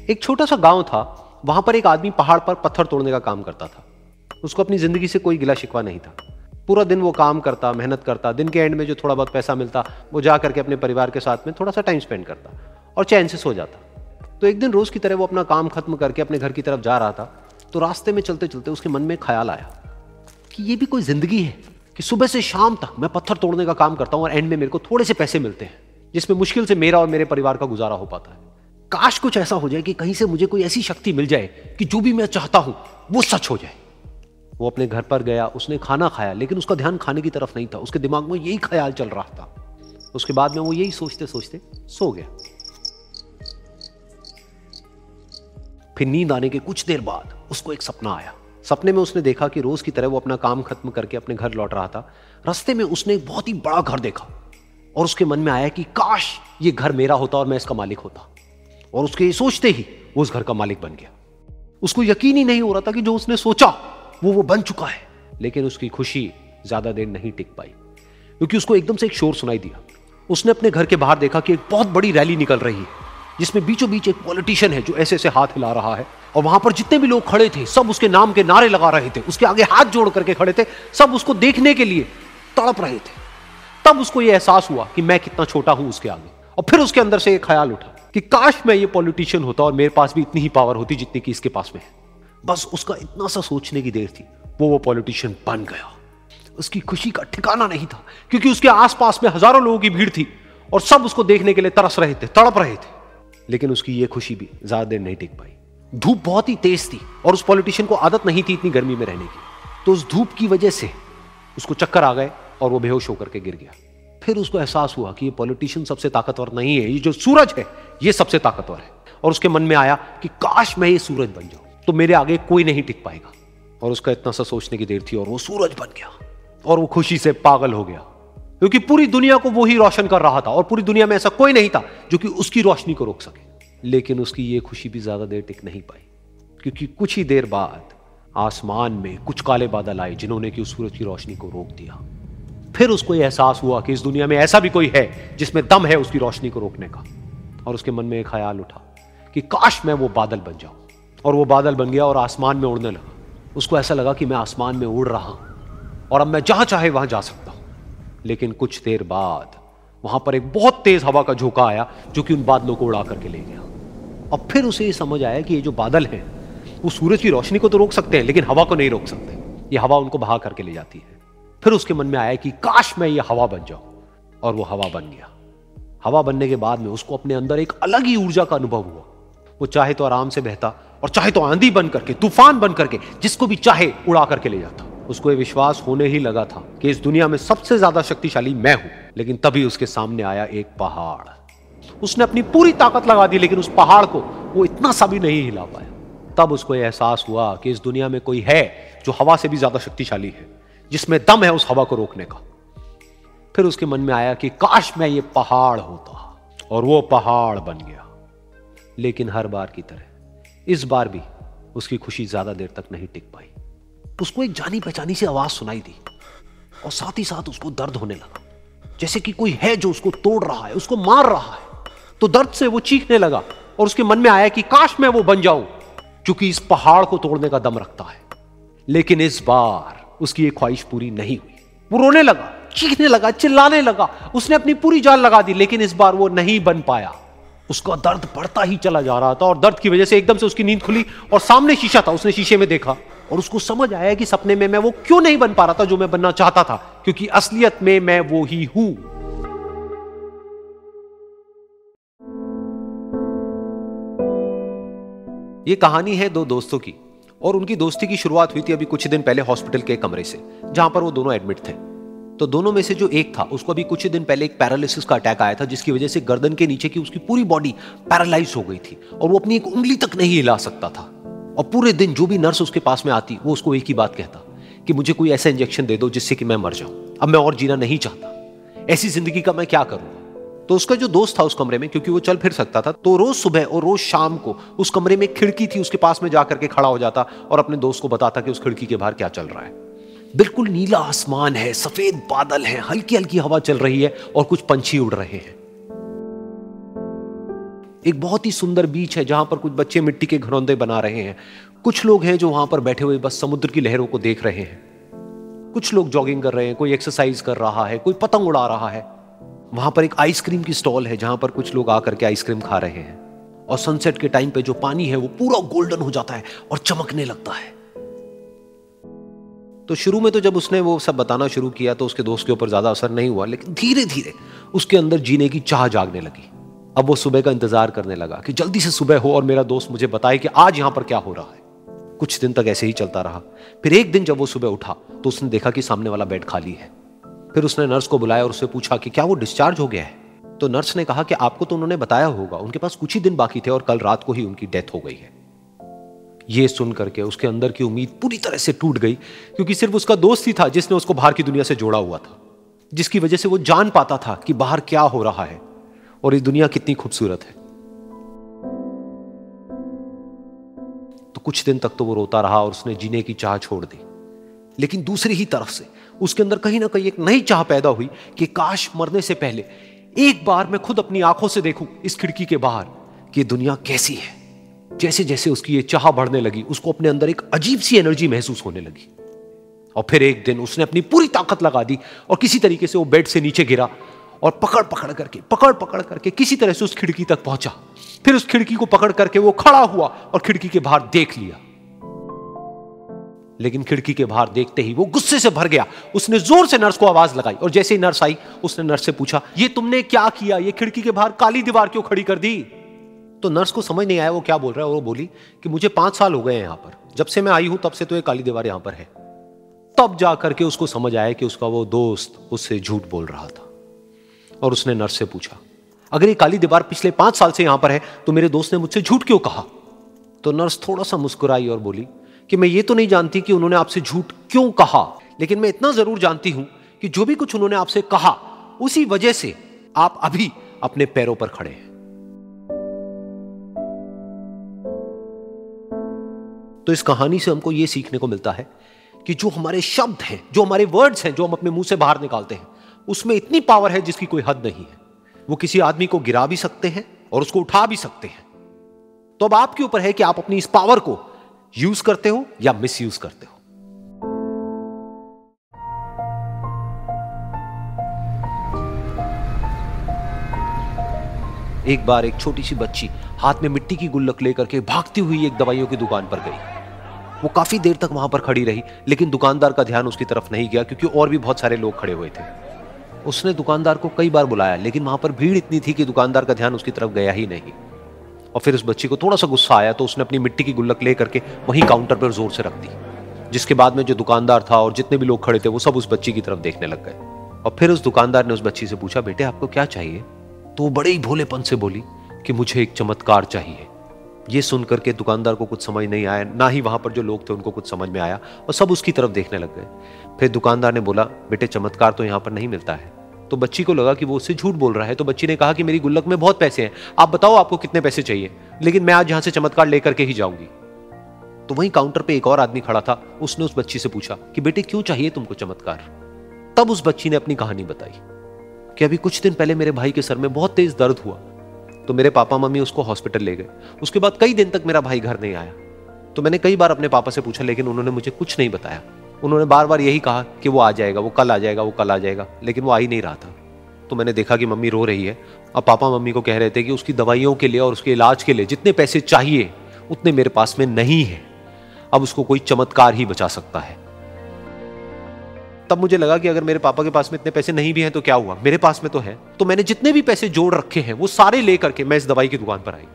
Speaker 1: एक छोटा सा गांव था, वहां पर एक आदमी पहाड़ पर पत्थर तोड़ने का काम करता था। उसको अपनी जिंदगी से कोई गिला शिकवा नहीं था। पूरा दिन वो काम करता, मेहनत करता, दिन के एंड में जो थोड़ा बहुत पैसा मिलता वो जा करके अपने परिवार के साथ में थोड़ा सा टाइम स्पेंड करता और चैन से सो जाता। तो एक दिन रोज की तरह वो अपना काम खत्म करके अपने घर की तरफ जा रहा था, तो रास्ते में चलते चलते उसके मन में ख्याल आया कि ये भी कोई जिंदगी है कि सुबह से शाम तक मैं पत्थर तोड़ने का काम करता हूं और एंड में मेरे को थोड़े से पैसे मिलते हैं, जिसमें मुश्किल से मेरा और मेरे परिवार का गुजारा हो पाता है। काश कुछ ऐसा हो जाए कि कहीं से मुझे कोई ऐसी शक्ति मिल जाए कि जो भी मैं चाहता हूं वो सच हो जाए। वो अपने घर पर गया, उसने खाना खाया, लेकिन उसका ध्यान खाने की तरफ नहीं था, उसके दिमाग में यही ख्याल चल रहा था। उसके बाद में वो यही सोचते सोचते सो गया। फिर नींद आने के कुछ देर बाद उसको एक सपना आया। सपने में उसने देखा कि रोज की तरह वो अपना काम खत्म करके अपने घर लौट रहा था। रास्ते में उसने एक बहुत ही बड़ा घर देखा और उसके मन में आया कि काश ये घर मेरा होता और मैं इसका मालिक होता। और उसके सोचते ही वो उस घर का मालिक बन गया। उसको यकीन ही नहीं हो रहा था कि जो उसने सोचा वो बन चुका है। लेकिन उसकी खुशी ज्यादा देर नहीं टिक पाई, क्योंकि उसको एकदम से एक शोर सुनाई दिया। उसने अपने घर के बाहर देखा कि एक बहुत बड़ी रैली निकल रही है, जिसमें बीचों बीच एक पॉलिटिशियन है जो ऐसे ऐसे हाथ हिला रहा है। और वहां पर जितने भी लोग खड़े थे सब उसके नाम के नारे लगा रहे थे, उसके आगे हाथ जोड़ करके खड़े थे, सब उसको देखने के लिए तड़प रहे थे। तब उसको यह एहसास हुआ कि मैं कितना छोटा हूं उसके आगे। और फिर उसके अंदर से एक ख्याल उठा कि काश मैं ये पॉलिटिशियन होता और मेरे पास भी इतनी ही पावर होती जितनी कि इसके पास में है। बस उसका इतना सा सोचने की देर थी, वो पॉलिटिशियन बन गया। उसकी खुशी का ठिकाना नहीं था, क्योंकि उसके आसपास में हजारों लोगों की भीड़ थी और सब उसको देखने के लिए तरस रहे थे, तड़प रहे थे। लेकिन उसकी ये खुशी भी ज्यादा देर नहीं टिक पाई। धूप बहुत ही तेज थी और उस पॉलिटिशियन को आदत नहीं थी इतनी गर्मी में रहने की। तो उस धूप की वजह से उसको चक्कर आ गए और वो बेहोश होकर के गिर गया। फिर उसको एहसास हुआ कि ये पॉलिटिशियन सबसे ताकतवर नहीं है, ये जो सूरज है ये सबसे ताकतवर है। और उसके मन में आया कि काश मैं ये सूरज बन जाऊं तो मेरे आगे कोई नहीं टिक पाएगा। और उसका इतना सा सोचने की देर थी और वो सूरज बन गया। और वो खुशी से पागल हो गया, क्योंकि पूरी दुनिया को वो ही रोशन कर रहा था और पूरी दुनिया में ऐसा कोई नहीं था जो कि उसकी रोशनी को रोक सके। लेकिन उसकी ये खुशी भी ज्यादा देर टिक नहीं पाई, क्योंकि कुछ ही देर बाद आसमान में कुछ काले बादल आए जिन्होंने कि उस सूरज की रोशनी को रोक दिया। फिर उसको यह एहसास हुआ कि इस दुनिया में ऐसा भी कोई है जिसमें दम है उसकी रोशनी को रोकने का। और उसके मन में एक ख्याल उठा कि काश मैं वो बादल बन जाऊं। और वो बादल बन गया और आसमान में उड़ने लगा। उसको ऐसा लगा कि मैं आसमान में उड़ रहा हूं और अब मैं जहां चाहे वहां जा सकता हूं। लेकिन कुछ देर बाद वहां पर एक बहुत तेज हवा का झोंका आया जो कि उन बादलों को उड़ा करके ले गया। और फिर उसे ये समझ आया कि ये जो बादल हैं वो सूरज की रोशनी को तो रोक सकते हैं लेकिन हवा को नहीं रोक सकते। ये हवा उनको बहा करके ले जाती है। फिर उसके मन में आया कि काश मैं ये हवा बन जाऊं, और वो हवा बन गया। हवा बनने के बाद में उसको अपने अंदर एक अलग ही ऊर्जा का अनुभव हुआ। वो चाहे तो आराम से बहता और चाहे तो आंधी बन करके, तूफान बन करके, जिसको भी चाहे उड़ा करके ले जाता। उसको ये विश्वास होने ही लगा था कि इस दुनिया में सबसे ज्यादा शक्तिशाली मैं हूं। लेकिन तभी उसके सामने आया एक पहाड़। उसने अपनी पूरी ताकत लगा दी लेकिन उस पहाड़ को वो इतना सा भी नहीं हिला पाया। तब उसको यह एहसास हुआ कि इस दुनिया में कोई है जो हवा से भी ज्यादा शक्तिशाली है, जिसमें दम है उस हवा को रोकने का। फिर उसके मन में आया कि काश मैं ये पहाड़ होता, और वो पहाड़ बन गया। लेकिन हर बार की तरह इस बार भी उसकी खुशी ज्यादा देर तक नहीं टिक पाई। उसको एक जानी पहचानी सी आवाज सुनाई दी और साथ ही साथ उसको दर्द होने लगा, जैसे कि कोई है जो उसको तोड़ रहा है, उसको मार रहा है। तो दर्द से वो चीखने लगा और उसके मन में आया कि काश मैं वो बन जाऊं, क्योंकि इस पहाड़ को तोड़ने का दम रखता है। लेकिन इस बार उसकी ये ख्वाहिश पूरी नहीं हुई। वो रोने लगा, चीखने लगा, चिल्लाने लगा, उसने अपनी पूरी जान लगा दी, लेकिन इस बार वो नहीं बन पाया। उसका दर्द बढ़ता ही चला जा रहा था और दर्द की वजह से एकदम से उसकी नींद खुली और सामने शीशा था। उसने शीशे में देखा और उसको समझ आया कि सपने में मैं वो क्यों नहीं बन पा रहा था जो मैं बनना चाहता था, क्योंकि असलियत में मैं वो ही हूं। ये कहानी है दो दोस्तों की और उनकी दोस्ती की शुरुआत हुई थी अभी कुछ दिन पहले हॉस्पिटल के कमरे से, जहां पर वो दोनों एडमिट थे। तो दोनों में से जो एक था उसको अभी कुछ दिन पहले एक पैरालिसिस का अटैक आया था, जिसकी वजह से गर्दन के नीचे की उसकी पूरी बॉडी पैरालाइज हो गई थी और वो अपनी एक उंगली तक नहीं हिला सकता था। और पूरे दिन जो भी नर्स उसके पास में आती वो उसको एक ही बात कहता कि मुझे कोई ऐसा इंजेक्शन दे दो जिससे कि मैं मर जाऊं, अब मैं और जीना नहीं चाहता, ऐसी जिंदगी का मैं क्या करूंगा। तो उसका जो दोस्त था उस कमरे में, क्योंकि वो चल फिर सकता था, तो रोज सुबह और रोज शाम को उस कमरे में एक खिड़की थी, उसके पास में जाकर के खड़ा हो जाता और अपने दोस्त को बताता कि उस खिड़की के बाहर क्या चल रहा है। बिल्कुल नीला आसमान है, सफेद बादल है, हल्की हल्की हवा चल रही है और कुछ पंछी उड़ रहे हैं। एक बहुत ही सुंदर बीच है जहां पर कुछ बच्चे मिट्टी के घरौंदे बना रहे हैं। कुछ लोग हैं जो वहां पर बैठे हुए बस समुद्र की लहरों को देख रहे हैं। कुछ लोग जॉगिंग कर रहे हैं, कोई एक्सरसाइज कर रहा है, कोई पतंग उड़ा रहा है। वहां पर एक आइसक्रीम की स्टॉल है जहां पर कुछ लोग आकर के आइसक्रीम खा रहे हैं। और सनसेट के टाइम पे जो पानी है वो पूरा गोल्डन हो जाता है और चमकने लगता है। तो शुरू में तो जब उसने वो सब बताना शुरू किया तो उसके दोस्त के ऊपर ज्यादा असर नहीं हुआ, लेकिन धीरे धीरे उसके अंदर जीने की चाह जागने लगी। अब वो सुबह का इंतजार करने लगा कि जल्दी से सुबह हो और मेरा दोस्त मुझे बताए कि आज यहां पर क्या हो रहा है। कुछ दिन तक ऐसे ही चलता रहा। फिर एक दिन जब वो सुबह उठा तो उसने देखा कि सामने वाला बेड खाली है। फिर उसने नर्स को बुलाया और उससे पूछा कि क्या वो डिस्चार्ज हो गया है। तो नर्स ने कहा कि आपको तो उन्होंने बताया होगा, उनके पास कुछ ही दिन बाकी थे और कल रात को ही उनकी डेथ हो गई है। ये सुन करके उसके अंदर की उम्मीद पूरी तरह से टूट गई, क्योंकि सिर्फ उसका दोस्त ही था जिसने उसको बाहर की दुनिया से जोड़ा हुआ था, जिसकी वजह से वो जान पाता था कि बाहर क्या हो रहा है और ये दुनिया कितनी खूबसूरत है। तो कुछ दिन तक तो वो रोता रहा और उसने जीने की चाह छोड़ दी। लेकिन दूसरी ही तरफ से उसके अंदर कहीं ना कहीं एक नई चाह पैदा हुई कि काश मरने से पहले एक बार मैं खुद अपनी आंखों से देखूं इस खिड़की के बाहर कि दुनिया कैसी है। जैसे जैसे उसकी ये चाह बढ़ने लगी, उसको अपने अंदर एक अजीब सी एनर्जी महसूस होने लगी। और फिर एक दिन उसने अपनी पूरी ताकत लगा दी और किसी तरीके से वो बेड से नीचे गिरा और पकड़ पकड़ करके किसी तरह से उस खिड़की तक पहुंचा। फिर उस खिड़की को पकड़ करके वो खड़ा हुआ और खिड़की के बाहर देख लिया। लेकिन खिड़की के बाहर देखते ही वो गुस्से से भर गया। उसने जोर से नर्स को आवाज लगाई और जैसे ही नर्स आई उसने नर्स से पूछा, ये तुमने क्या किया, ये खिड़की के बाहर काली दीवार क्यों खड़ी कर दी। तो नर्स को समझ नहीं आया वो क्या बोल रहा है और वो बोली कि मुझे 5 साल हो गए हैं यहां पर, जब से मैं आई हूं तब से तो ये काली दीवार यहां पर है। तब जाकर के उसको समझ आया कि उसका वो दोस्त उससे झूठ बोल रहा था। और उसने नर्स से पूछा, अगर ये काली दीवार पिछले 5 साल से यहां पर है तो मेरे दोस्त ने मुझसे झूठ क्यों कहा। तो नर्स थोड़ा सा मुस्कुराई और बोली कि मैं ये तो नहीं जानती कि उन्होंने आपसे झूठ क्यों कहा, लेकिन मैं इतना जरूर जानती हूं कि जो भी कुछ उन्होंने आपसे कहा उसी वजह से आप अभी अपने पैरों पर खड़े हैं। तो इस कहानी से हमको यह सीखने को मिलता है कि जो हमारे शब्द हैं, जो हमारे वर्ड्स हैं, जो हम अपने मुंह से बाहर निकालते हैं, उसमें इतनी पावर है जिसकी कोई हद नहीं है। वो किसी आदमी को गिरा भी सकते हैं और उसको उठा भी सकते हैं। तो अब आपके ऊपर है कि आप अपनी इस पावर को यूज करते हो या मिस यूज करते हो। एक बार एक छोटी सी बच्ची हाथ में मिट्टी की गुल्लक लेकर के भागती हुई एक दवाइयों की दुकान पर गई। वो काफी देर तक वहां पर खड़ी रही, लेकिन दुकानदार का ध्यान उसकी तरफ नहीं गया, क्योंकि और भी बहुत सारे लोग खड़े हुए थे। उसने दुकानदार को कई बार बुलाया, लेकिन वहां पर भीड़ इतनी थी कि दुकानदार का ध्यान उसकी तरफ गया ही नहीं। और फिर उस बच्ची को थोड़ा सा गुस्सा आया तो उसने अपनी मिट्टी की गुल्लक लेकर के वहीं काउंटर पर जोर से रख दी, जिसके बाद में जो दुकानदार था और जितने भी लोग खड़े थे वो सब उस बच्ची की तरफ देखने लग गए। और फिर उस दुकानदार ने उस बच्ची से पूछा, बेटे आपको क्या चाहिए। तो वो बड़े ही भोलेपन से बोली कि मुझे एक चमत्कार चाहिए। ये सुनकर के दुकानदार को कुछ समझ नहीं आया, ना ही वहां पर जो लोग थे उनको कुछ समझ में आया और सब उसकी तरफ देखने लग गए। फिर दुकानदार ने बोला, बेटे चमत्कार तो यहाँ पर नहीं मिलता है। तो बच्ची को लगा कि वो उससे झूठ बोल रहा है। तो बच्ची ने कहा कि मेरी गुल्लक में बहुत पैसे हैं, आप बताओ आपको कितने पैसे चाहिए, लेकिन मैं आज यहां से चमत्कार लेकर के ही जाऊंगी। तो वहीं काउंटर पे एक और आदमी खड़ा था, उसने उस बच्ची से पूछा कि बेटे क्यों चाहिए तुमको चमत्कार। तब उस बच्ची ने अपनी कहानी बताई कि अभी कुछ दिन पहले मेरे भाई के सर में बहुत तेज दर्द हुआ, तो मेरे पापा मम्मी उसको हॉस्पिटल ले गए। उसके बाद कई दिन तक मेरा भाई घर नहीं आया। तो मैंने कई बार अपने पापा से पूछा, लेकिन उन्होंने मुझे कुछ नहीं बताया। उन्होंने बार बार यही कहा कि वो आ जाएगा, वो कल आ जाएगा, वो कल आ जाएगा, लेकिन वो आ ही नहीं रहा था। तो मैंने देखा कि मम्मी रो रही है। अब पापा मम्मी को कह रहे थे कि उसकी दवाइयों के लिए और उसके इलाज के लिए जितने पैसे चाहिए उतने मेरे पास में नहीं है, अब उसको कोई चमत्कार ही बचा सकता है। तब मुझे लगा कि अगर मेरे पापा के पास में इतने पैसे नहीं भी हैं तो क्या हुआ, मेरे पास में तो है। तो मैंने जितने भी पैसे जोड़ रखे हैं वो सारे लेकर के मैं इस दवाई की दुकान पर आई।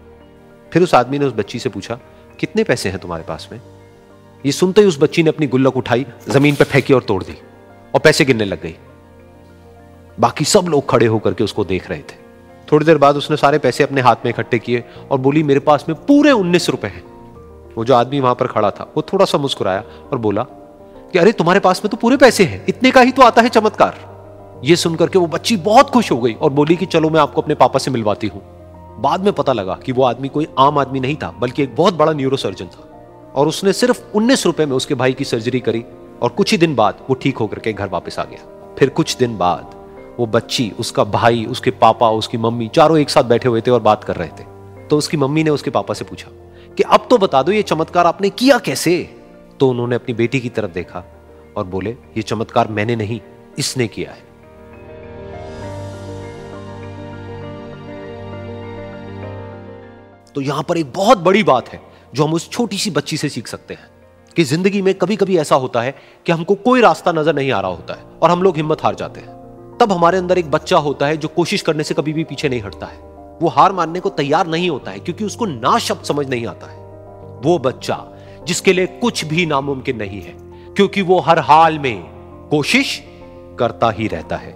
Speaker 1: फिर उस आदमी ने उस बच्ची से पूछा, कितने पैसे हैं तुम्हारे पास में? ये सुनते ही उस बच्ची ने अपनी गुल्लक उठाई, जमीन पर फेंकी और तोड़ दी और पैसे गिनने लग गई। बाकी सब लोग खड़े होकर के उसको देख रहे थे। थोड़ी देर बाद उसने सारे पैसे अपने हाथ में इकट्ठे किए और बोली, मेरे पास में पूरे 19 रुपए हैं। वो जो आदमी वहां पर खड़ा था वो थोड़ा सा मुस्कुराया और बोला कि अरे तुम्हारे पास में तो पूरे पैसे हैं, इतने का ही तो आता है चमत्कार। ये सुनकर के वो बच्ची बहुत खुश हो गई और बोली कि चलो मैं आपको अपने पापा से मिलवाती हूं। बाद में पता लगा कि वो आदमी कोई आम आदमी नहीं था, बल्कि एक बहुत बड़ा न्यूरोसर्जन था, और उसने सिर्फ 19 रुपए में उसके भाई की सर्जरी करी और कुछ ही दिन बाद वो ठीक होकर के घर वापस आ गया। फिर कुछ दिन बाद वो बच्ची, उसका भाई, उसके पापा, उसकी मम्मी चारों एक साथ बैठे हुए थे और बात कर रहे थे। तो उसकी मम्मी ने उसके पापा से पूछा कि अब तो बता दो ये चमत्कार आपने किया कैसे? तो उन्होंने अपनी बेटी की तरफ देखा और बोले, ये चमत्कार मैंने नहीं, इसने किया है। तो यहां पर एक बहुत बड़ी बात है जो हम उस छोटी सी बच्ची से सीख सकते हैं कि जिंदगी में कभी कभी ऐसा होता है कि हमको कोई रास्ता नजर नहीं आ रहा होता है और हम लोग हिम्मत हार जाते हैं। तब हमारे अंदर एक बच्चा होता है जो कोशिश करने से कभी भी पीछे नहीं हटता है। वो हार मानने को तैयार नहीं होता है क्योंकि उसको ना शब्द समझ नहीं आता है। वो बच्चा जिसके लिए कुछ भी नामुमकिन नहीं है, क्योंकि वो हर हाल में कोशिश करता ही रहता है।